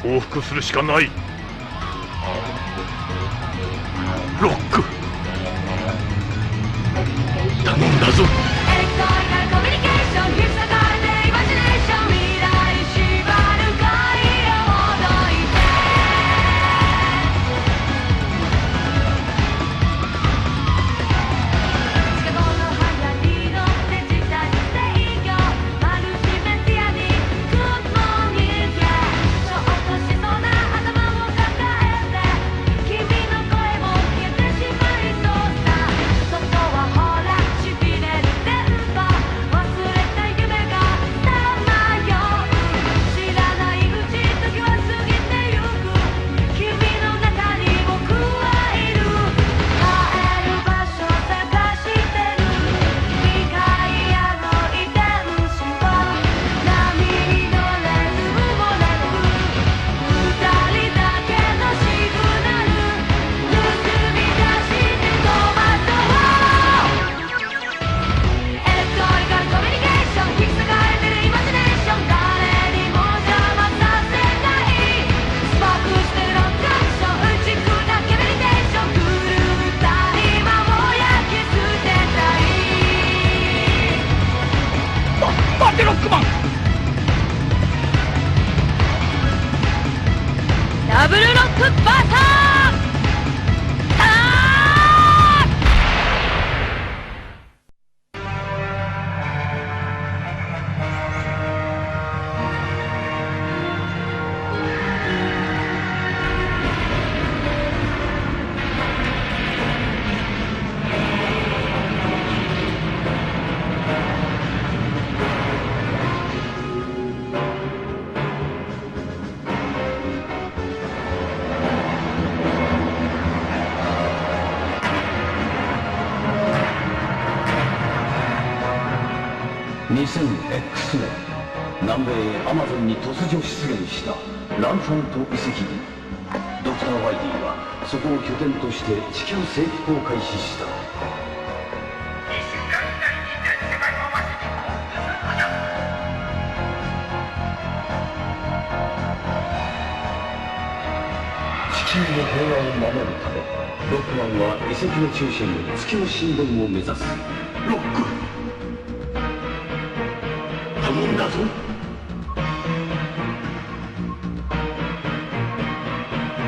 降伏するしかない。ロック、頼んだぞ。ダブルロックバーサー2000X 年、南米アマゾンに突如出現したランサント遺跡にドクター・ワイリーはそこを拠点として地球征服を開始した。地球の平和を守るため、ロックマンは遺跡の中心月の神殿を目指す。ロック、頼んだぞ。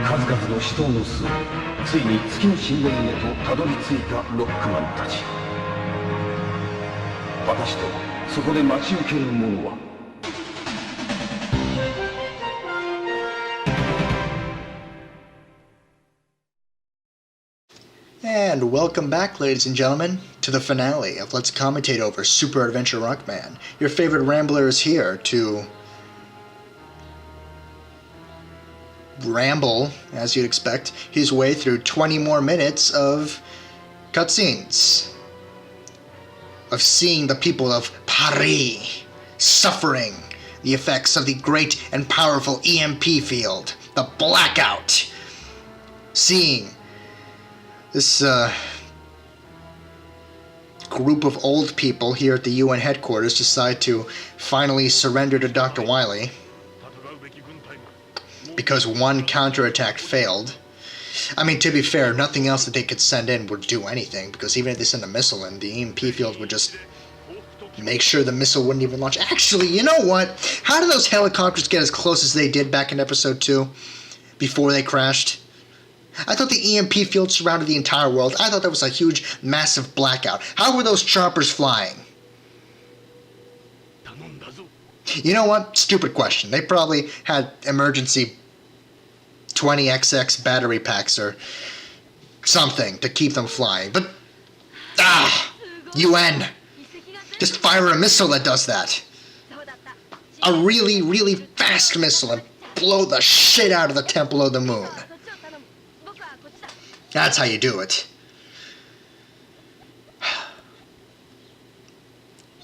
数々の死闘の末、ついに月の神殿へとたどり着いたロックマンたち。果たしてそこで待ち受けるものは。And welcome back, ladies and gentlemen, to the finale of Let's Commentate Over Super Adventure Rockman. Your favorite rambler is here to ramble, as you'd expect, his way through 20 more minutes of cutscenes. Of seeing the people of Paris suffering the effects of the great and powerful EMP field, the blackout. Seeing this group of old people here at the UN headquarters decide to finally surrender to Dr. Wily because one counterattack failed. I mean, to be fair, nothing else that they could send in would do anything, because even if they send a missile in, the EMP field would just make sure the missile wouldn't even launch. Actually, you know what? How did those helicopters get as close as they did back in episode 2 before they crashed? I thought the EMP field surrounded the entire world. I thought there was a huge, massive blackout. How were those choppers flying? You know what? Stupid question. They probably had emergency 20XX battery packs or something to keep them flying. But, UN! Just fire a missile that does that. A really, really fast missile and blow the shit out of the Temple of the Moon. That's how you do it.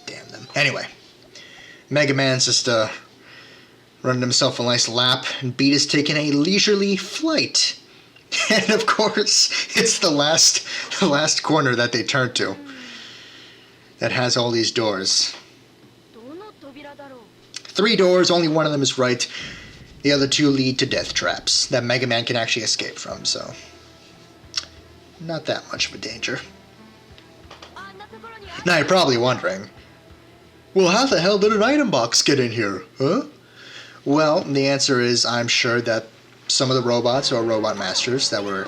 Damn them. Anyway, Mega Man's just running himself a nice lap, and Beat is taking a leisurely flight. And of course, it's the last corner that they turn to that has all these doors. 3 doors, only one of them is right. The other two lead to death traps that Mega Man can actually escape from, so not that much of a danger. Now you're probably wondering, well, how the hell did an item box get in here, huh? Well, the answer is I'm sure that some of the robots or robot masters that were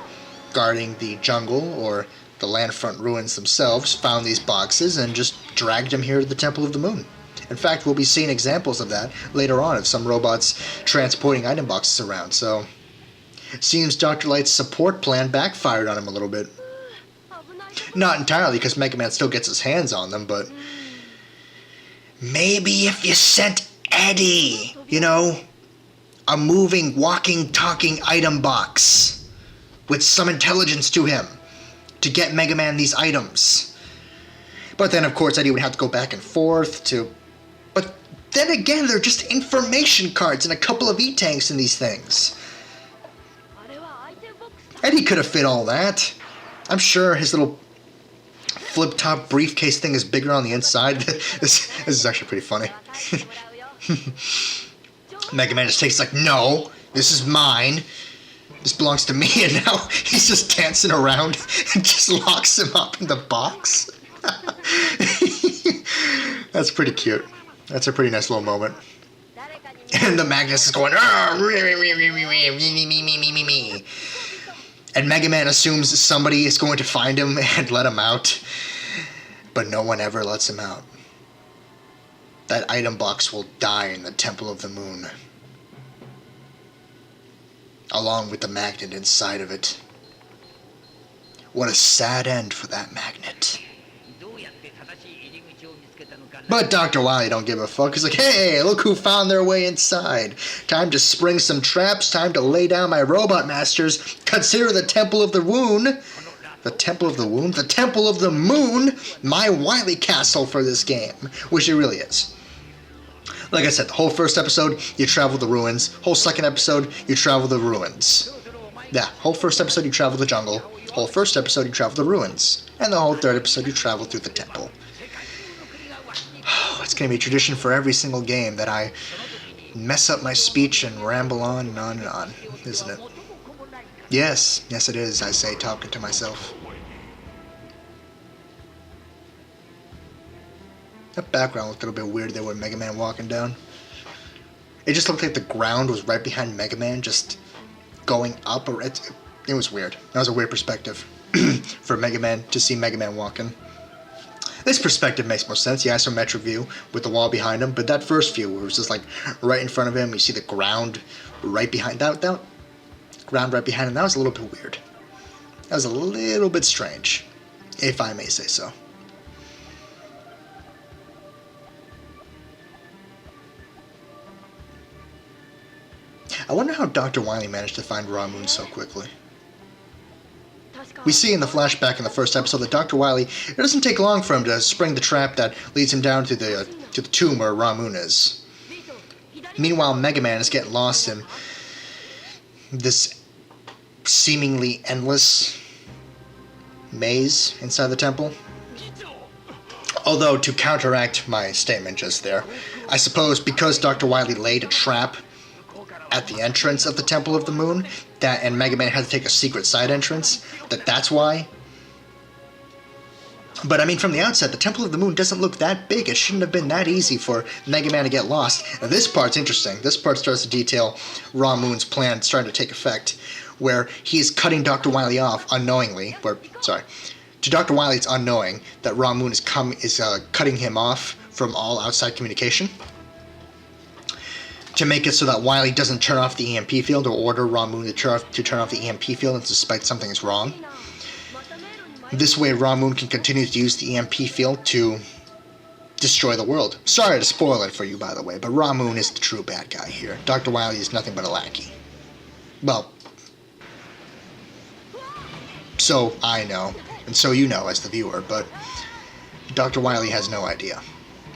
guarding the jungle or the landfront ruins themselves found these boxes and just dragged them here to the Temple of the Moon. In fact, we'll be seeing examples of that later on of some robots transporting item boxes around, so it seems Dr. Light's support plan backfired on him a little bit. Not entirely, because Mega Man still gets his hands on them, but maybe if you sent Eddie, you know, a moving, walking, talking item box with some intelligence to him to get Mega Man these items. But then, of course, Eddie would have to go back and forth to... But then again, they're just information cards and a couple of E-tanks in these things. Eddie could have fit all that. I'm sure his little flip-top briefcase thing is bigger on the inside. This is actually pretty funny. Mega Man just takes like, no, this is mine. This belongs to me, and now he's just dancing around and just locks him up in the box. That's pretty cute. That's a pretty nice little moment. And the Magnus is going, me. And Mega Man assumes somebody is going to find him and let him out. But no one ever lets him out. That item box will die in the Temple of the Moon, along with the magnet inside of it. What a sad end for that magnet. But Dr. Wily don't give a fuck. He's like, hey, look who found their way inside. Time to spring some traps. Time to lay down my robot masters. Consider the Temple of the Wound. The Temple of the Wound? The Temple of the Moon. My Wily castle for this game. Which it really is. Like I said, the whole first episode, you travel the ruins. Whole second episode, you travel the ruins. Yeah, whole first episode, you travel the jungle. Whole first episode, you travel the ruins. And the whole third episode, you travel through the temple. It's going to be a tradition for every single game that I mess up my speech and ramble on and on and on, isn't it? Yes, yes it is, I say, talking to myself. That background looked a little bit weird there with Mega Man walking down. It just looked like the ground was right behind Mega Man, just going up. It was weird. That was a weird perspective for Mega Man, to see Mega Man walking. This perspective makes more sense, the isometric view with the wall behind him, but that first view where it was just like right in front of him, you see the ground right behind that ground right behind him, that was a little bit weird. That was a little bit strange, if I may say so. I wonder how Dr. Wily managed to find Ra Moon so quickly. We see in the flashback in the first episode that Dr. Wily, it doesn't take long for him to spring the trap that leads him down to the tomb where Ra Moon is. Meanwhile, Mega Man is getting lost in this seemingly endless maze inside the temple. Although, to counteract my statement just there, I suppose because Dr. Wily laid a trap at the entrance of the Temple of the Moon, and Mega Man had to take a secret side entrance, that's why. But I mean, from the outset, the Temple of the Moon doesn't look that big. It shouldn't have been that easy for Mega Man to get lost. And this part's interesting. This part starts to detail Ra Moon's plan starting to take effect, where he's cutting Dr. Wily off unknowingly. To Dr. Wily, it's unknowing that Ra Moon is cutting him off from all outside communication, to make it so that Wily doesn't turn off the EMP field or order Ra Moon to turn off the EMP field and suspect something is wrong. This way, Ra Moon can continue to use the EMP field to destroy the world. Sorry to spoil it for you, by the way, but Ra Moon is the true bad guy here. Dr. Wily is nothing but a lackey. Well, so I know, and so you know as the viewer, but Dr. Wily has no idea.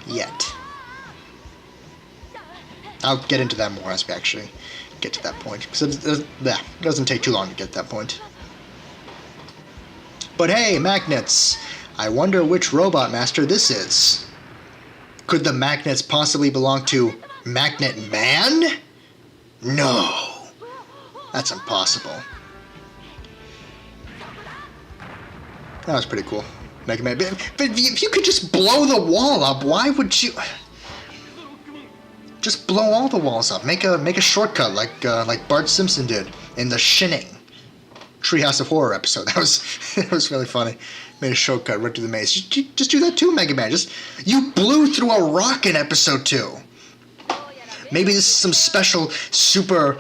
Yet. I'll get into that more as we actually get to that point, because it doesn't take too long to get to that point. But hey, magnets! I wonder which robot master this is. Could the magnets possibly belong to Magnet Man? No! That's impossible. That was pretty cool. Mega Man. But if you could just blow the wall up, why would you... Just blow all the walls up. Make a shortcut like Bart Simpson did in the Shinning Treehouse of Horror episode. That was really funny. Made a shortcut right through the maze. Just do that too, Mega Man. You blew through a rock in episode 2. Maybe this is some special super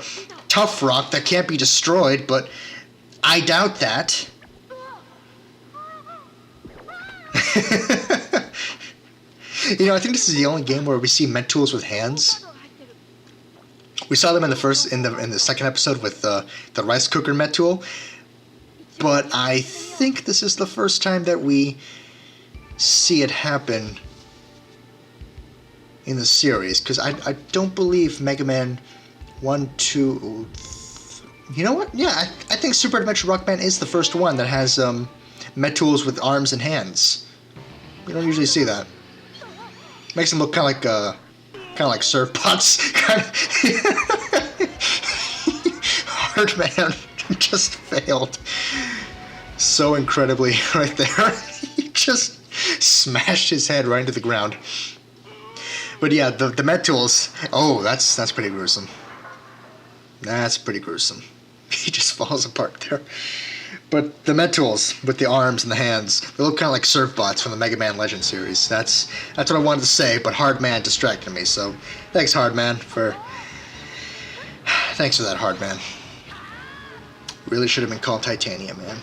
tough rock that can't be destroyed, but I doubt that. You know, I think this is the only game where we see Met Tools with hands. We saw them in the second episode with the rice cooker Met Tool, but I think this is the first time that we see it happen in the series, because I don't believe Mega Man 1, 2... You know what? Yeah, I think Super Adventure Rockman is the first one that has Met Tools with arms and hands. You don't usually see that. Makes them look kind of like surf bots. Hard Man just failed so incredibly right there. He just smashed his head right into the ground. But yeah, the Met Tools. Oh, that's pretty gruesome. That's pretty gruesome. He just falls apart there. But the Met Tools with the arms and the hands, they look kind of like surf bots from the Mega Man Legend series. That's what I wanted to say, but Hard Man distracted me. So thanks, Hard Man, thanks for that, Hard Man. Really should have been called Titanium, man.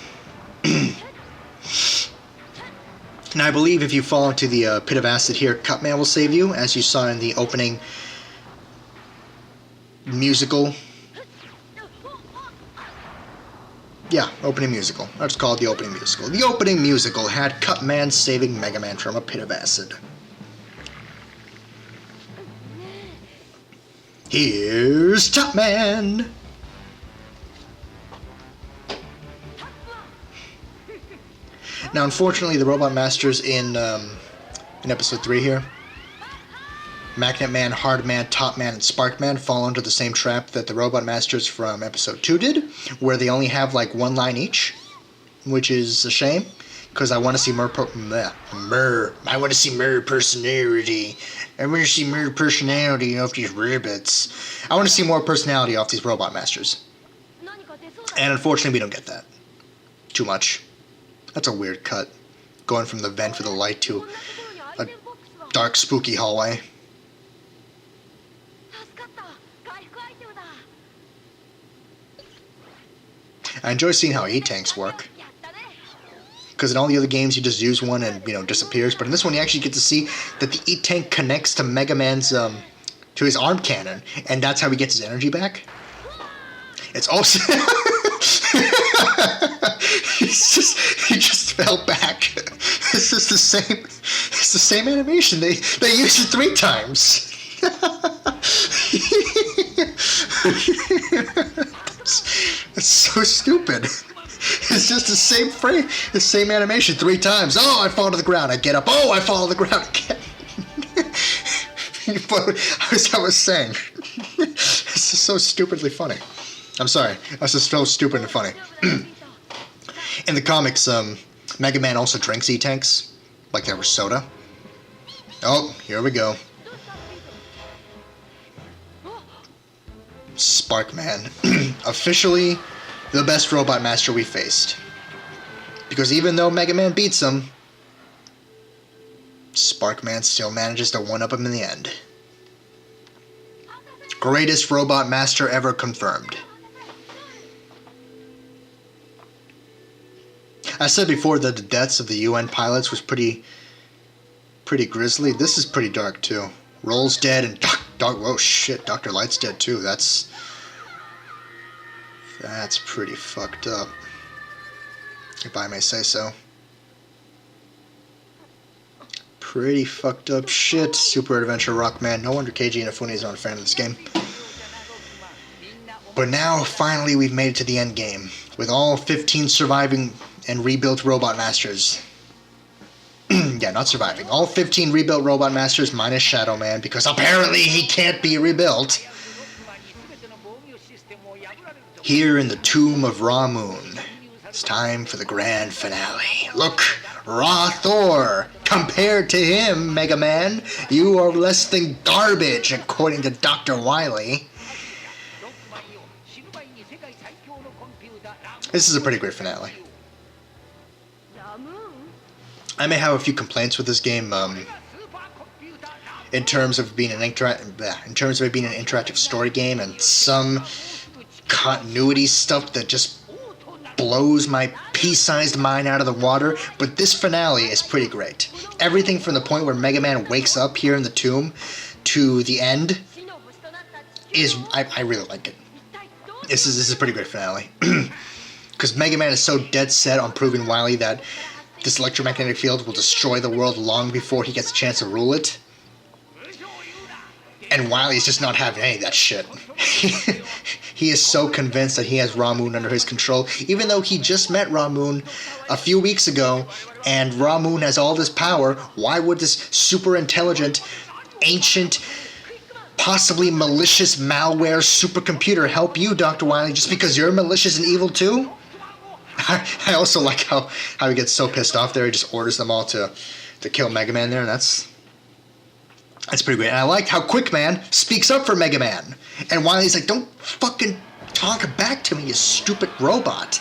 Now I believe if you fall into the pit of acid here, Cutman will save you, as you saw in the opening musical. Yeah, opening musical. I'll just call it the opening musical. The opening musical had Cutman saving Mega Man from a pit of acid. Here's Topman! Now, unfortunately, the Robot Masters in episode 3 here, Magnet Man, Hard Man, Top Man, and Spark Man fall into the same trap that the Robot Masters from episode 2 did, where they only have like one line each, which is a shame, because I want to see more I want to see more personality. I want to see more personality off these rabbits. I want to see more personality off these Robot Masters. And unfortunately, we don't get that. Too much. That's a weird cut, going from the vent for the light to a dark, spooky hallway. I enjoy seeing how E-Tanks work. Because in all the other games, you just use one and, disappears. But in this one, you actually get to see that the E-Tank connects to Mega Man's, to his arm cannon. And that's how he gets his energy back. It's also... he just fell back. It's just the same animation. They used it 3 times. It's so stupid. It's just the same frame, the same animation 3 times. Oh, I fall to the ground. I get up. Oh, I fall to the ground again. But as I was saying, it's just so stupidly funny. I'm sorry. That's just so stupid and funny. In the comics, Mega Man also drinks E-Tanks, like they were soda. Oh, here we go. Sparkman. Officially the best Robot Master we faced. Because even though Mega Man beats him, Sparkman still manages to one-up him in the end. Greatest Robot Master ever confirmed. I said before that the deaths of the UN pilots was pretty grisly. This is pretty dark too. Roll's dead and whoa shit, Dr. Light's dead too. That's pretty fucked up, if I may say so. Pretty fucked up shit. Super Adventure Rockman. No wonder KG Inafune is not a fan of this game. But now, finally, we've made it to the end game, with all 15 surviving and rebuilt Robot Masters. Yeah, not surviving. All 15 rebuilt Robot Masters minus Shadow Man, because apparently he can't be rebuilt. Here in the tomb of Ra Moon, it's time for the grand finale. Look, Ra Thor! Compared to him, Mega Man, you are less than garbage, according to Dr. Wily. This is a pretty great finale. I may have a few complaints with this game, in terms of being an interactive story game, and some continuity stuff that just blows my pea-sized mind out of the water. But this finale is pretty great. Everything from the point where Mega Man wakes up here in the tomb to the end is I really like it. This is a pretty great finale. Because Mega Man is so dead set on proving Wily that this electromagnetic field will destroy the world long before he gets a chance to rule it. And Wily's just not having any of that shit. He is so convinced that he has Ra Moon under his control, even though he just met Ra Moon a few weeks ago, and Ra Moon has all this power. Why would this super intelligent, ancient, possibly malicious malware supercomputer help you, Dr. Wily, just because you're malicious and evil too? I also like how he gets so pissed off there, he just orders them all to kill Mega Man there, and that's pretty great. And I like how Quick Man speaks up for Mega Man. And Wily's like, don't fucking talk back to me, you stupid robot.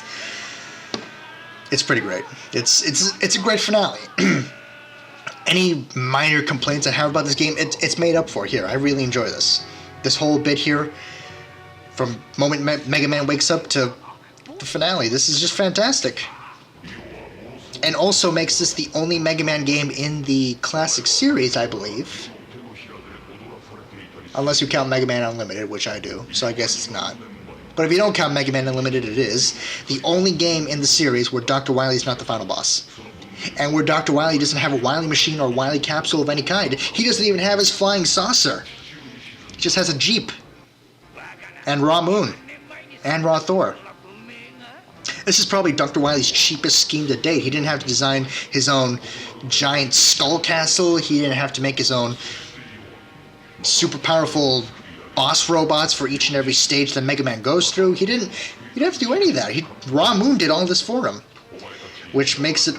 It's pretty great. It's a great finale. Any minor complaints I have about this game, it's made up for here. I really enjoy this. This whole bit here, from moment Mega Man wakes up to the finale, this is just fantastic. And also makes this the only Mega Man game in the classic series, I believe. Unless you count Mega Man Unlimited, which I do, so I guess it's not. But if you don't count Mega Man Unlimited, it is the only game in the series where Dr. Wily is not the final boss. And where Dr. Wily doesn't have a Wily machine or Wily capsule of any kind. He doesn't even have his flying saucer. He just has a Jeep. And Ra Moon. And Ra Thor. This is probably Dr. Wily's cheapest scheme to date. He didn't have to design his own giant skull castle. He didn't have to make his own super powerful boss robots for each and every stage that Mega Man goes through. He didn't have to do any of that. Ra Moon did all this for him. Which makes it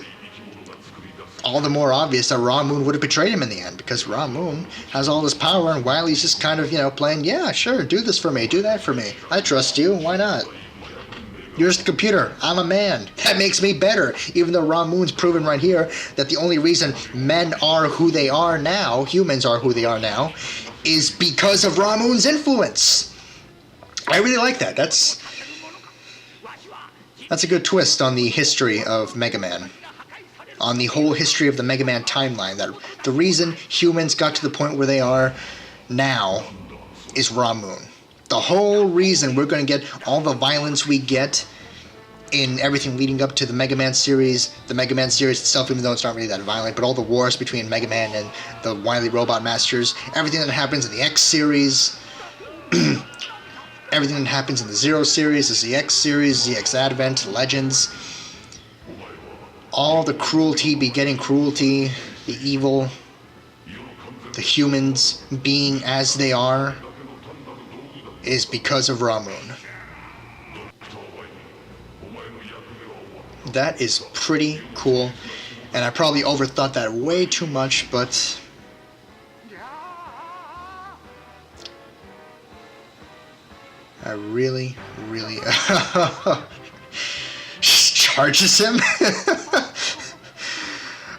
all the more obvious that Ra Moon would have betrayed him in the end, because Ra Moon has all this power and Wily's just kind of, playing, yeah, sure, do this for me, do that for me. I trust you, why not? You're just a computer, I'm a man. That makes me better, even though Ra Moon's proven right here that the only reason men are who they are now, humans are who they are now, is because of Ra Moon's influence. I really like that. That's a good twist on the history of Mega Man. On the whole history of the Mega Man timeline. That the reason humans got to the point where they are now is Ra Moon. The whole reason we're going to get all the violence we get in everything leading up to the Mega Man series itself, even though it's not really that violent, but all the wars between Mega Man and the Wily Robot Masters, everything that happens in the X series, everything that happens in the Zero series, the ZX series, ZX Advent, Legends, all the cruelty begetting cruelty, the evil, the humans being as they are, is because of Ra Moon. That is pretty cool, and I probably overthought that way too much, but I really charges him.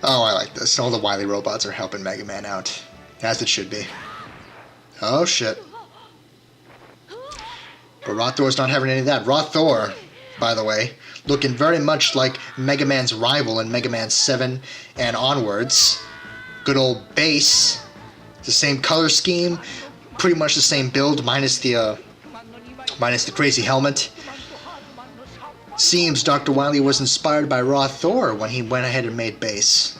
Oh, I like this. All the Wily robots are helping Mega Man out, as it should be. Oh shit. But Ra Thor's not having any of that. Ra Thor, by the way, looking very much like Mega Man's rival in Mega Man 7 and onwards. Good old base. The same color scheme. Pretty much the same build, minus the crazy helmet. Seems Dr. Wily was inspired by Ra Thor when he went ahead and made base.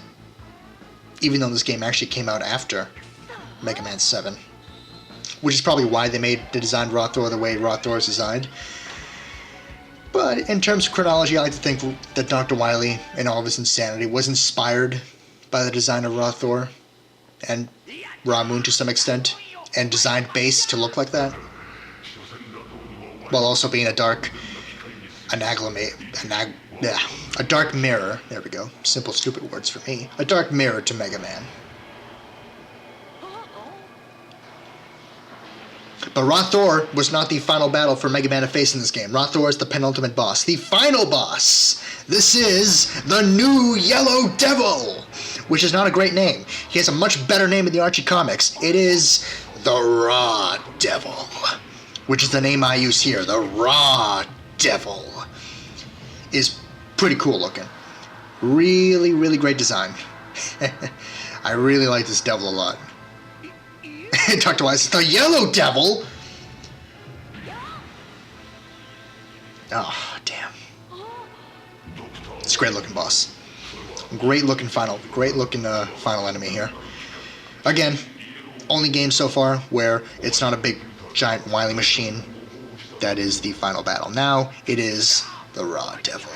Even though this game actually came out after Mega Man 7. Which is probably why they designed Ra Thor the way Ra Thor is designed. But in terms of chronology, I like to think that Dr. Wily, in all of his insanity, was inspired by the design of Ra Thor and Ra Moon to some extent, and designed base to look like that. while also being a dark a dark mirror. There we go. Simple, stupid words for me. A dark mirror to Mega Man. But Ra Thor was not the final battle for Mega Man to face in this game. Ra Thor is the penultimate boss. The final boss! This is the new Yellow Devil! Which is not a great name. He has a much better name in the Archie comics. It is the Ra Devil. Which is the name I use here. The Ra Devil. Is pretty cool looking. Really, really great design. I really like this devil a lot. Dr. Wily says, the Yellow Devil? Oh, damn. It's a great looking boss. Great looking final enemy here. Again, only game so far where it's not a big giant Wily machine that is the final battle. Now it is the Ra Devil.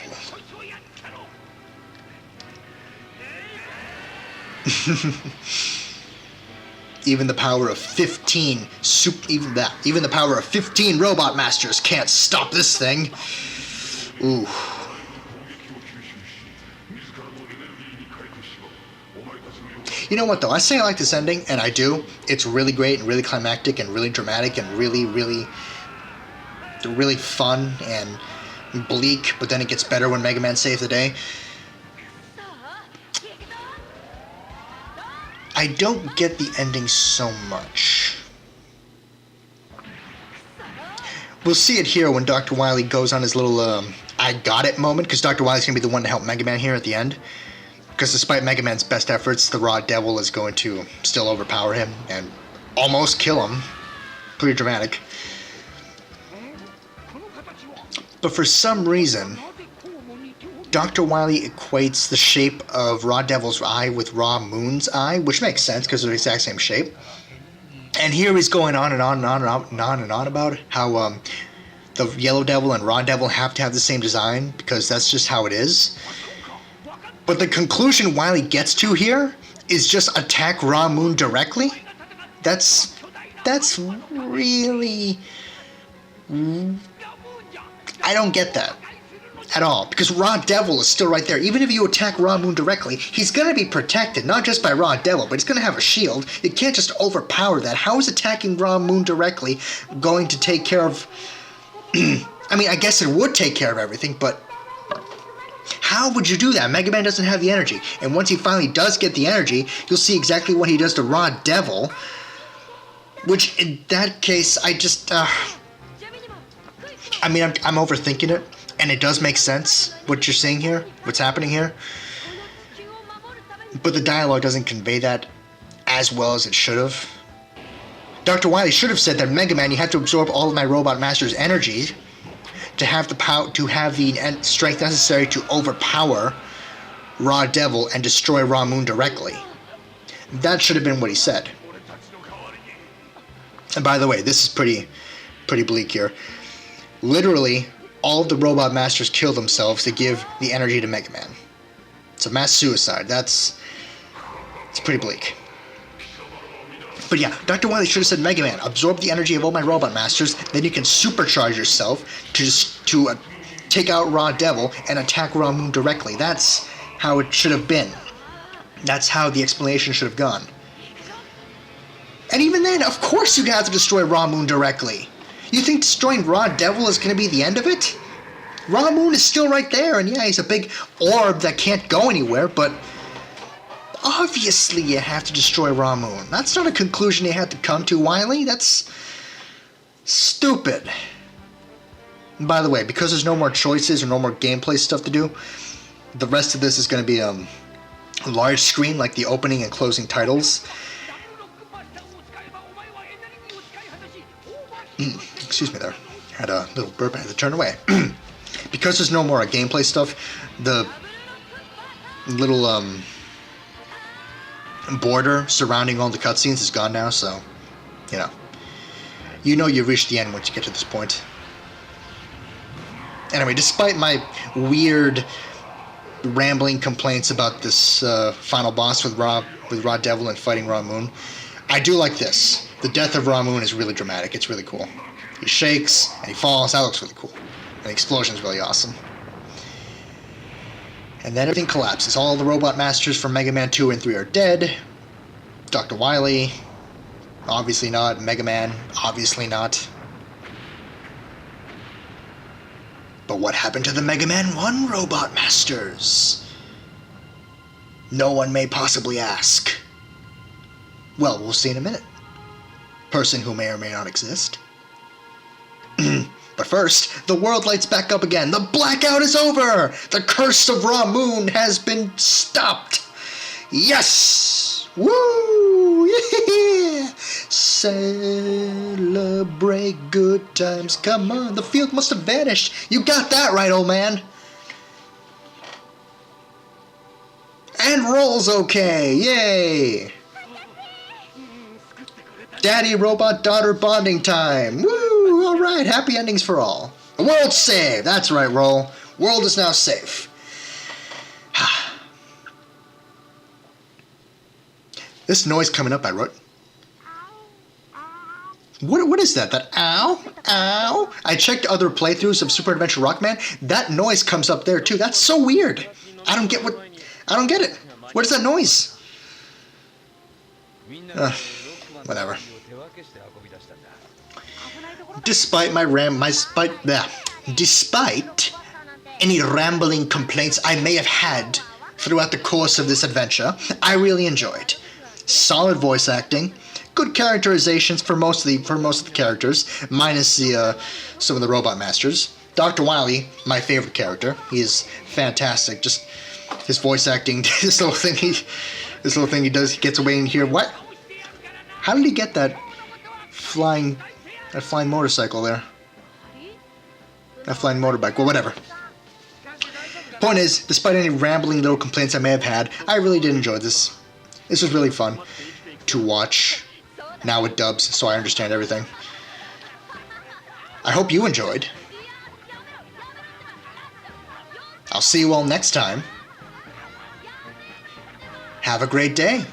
Even the power of 15 even the power of 15 robot masters can't stop this thing. Ooh. You know what though? I say I like this ending, and I do. It's really great and really climactic and really dramatic and really, really, really fun and bleak, but then it gets better when Mega Man saves the day. I don't get the ending so much. We'll see it here when Dr. Wily goes on his little I got it moment, because Dr. Wily's going to be the one to help Mega Man here at the end. Because despite Mega Man's best efforts, the Ra Devil is going to still overpower him and almost kill him. Pretty dramatic. But for some reason, Dr. Wily equates the shape of Ra Devil's eye with Ra Moon's eye, which makes sense because they're the exact same shape. And here he's going on and on and on and on and on and on about how the Yellow Devil and Ra Devil have to have the same design because that's just how it is. But the conclusion Wily gets to here is just attack Ra Moon directly. That's really... I don't get that at all, because Ra Devil is still right there. Even if you attack Ra Moon directly, he's going to be protected, not just by Ra Devil, but he's going to have a shield. You can't just overpower that. How is attacking Ra Moon directly going to take care of... I mean, I guess it would take care of everything, but how would you do that? Mega Man doesn't have the energy, and once he finally does get the energy, you'll see exactly what he does to Ra Devil, which in that case, I just... I mean, I'm overthinking it. And it does make sense, what you're seeing here, what's happening here. But the dialogue doesn't convey that as well as it should have. Dr. Wily should have said that, Mega Man, you have to absorb all of my Robot Master's energy to have the strength necessary to overpower Ra Devil and destroy Ra Moon directly. That should have been what he said. And by the way, this is pretty bleak here. Literally, all of the Robot Masters kill themselves to give the energy to Mega Man. It's a mass suicide. It's pretty bleak. But yeah, Dr. Wily should have said, Mega Man, absorb the energy of all my Robot Masters, then you can supercharge yourself to take out Ra Devil and attack Ra Moon directly. That's how it should have been. That's how the explanation should have gone. And even then, of course you'd have to destroy Ra Moon directly. You think destroying Ra Devil is going to be the end of it? Ra Moon is still right there, and yeah, he's a big orb that can't go anywhere, but obviously you have to destroy Ra Moon. That's not a conclusion you have to come to, Wily. That's stupid. And by the way, because there's no more choices or no more gameplay stuff to do, the rest of this is going to be a large screen like the opening and closing titles. Excuse me there. Had a little burp, I had to turn away. Because there's no more gameplay stuff, the little border surrounding all the cutscenes is gone now, so, you know you've reached the end once you get to this point. Anyway, despite my weird rambling complaints about this final boss with Ra Devil and fighting Ra Moon, I do like this. The death of Ra Moon is really dramatic. It's really cool. He shakes, and he falls. That looks really cool. And the explosion's really awesome. And then everything collapses. All the robot masters from Mega Man 2 and 3 are dead. Dr. Wily, obviously not. Mega Man, obviously not. But what happened to the Mega Man 1 robot masters? No one may possibly ask. Well, we'll see in a minute. Person who may or may not exist. But first, the world lights back up again. The blackout is over! The curse of Ra Moon has been stopped! Yes! Woo! Yeah! Celebrate good times. Come on, the field must have vanished. You got that right, old man. And roll's okay. Yay! Daddy robot daughter bonding time. Woo! Alright, happy endings for all. The world's saved. That's right, Roll. World is now safe. This noise coming up, I wrote. What is that? That ow? Ow? I checked other playthroughs of Super Adventure Rockman. That noise comes up there too. That's so weird. I don't get it. What is that noise? Whatever. Despite any rambling complaints I may have had throughout the course of this adventure, I really enjoyed. Solid voice acting, good characterizations for most of the characters, minus some of the robot masters. Dr. Wily, my favorite character. He is fantastic. Just his voice acting, this little thing he does, he gets away in here. What? How did he get that flying motorcycle there? That flying motorbike, well, whatever. Point is, despite any rambling little complaints I may have had, I really did enjoy this. This was really fun to watch, now with dubs, so I understand everything. I hope you enjoyed. I'll see you all next time. Have a great day.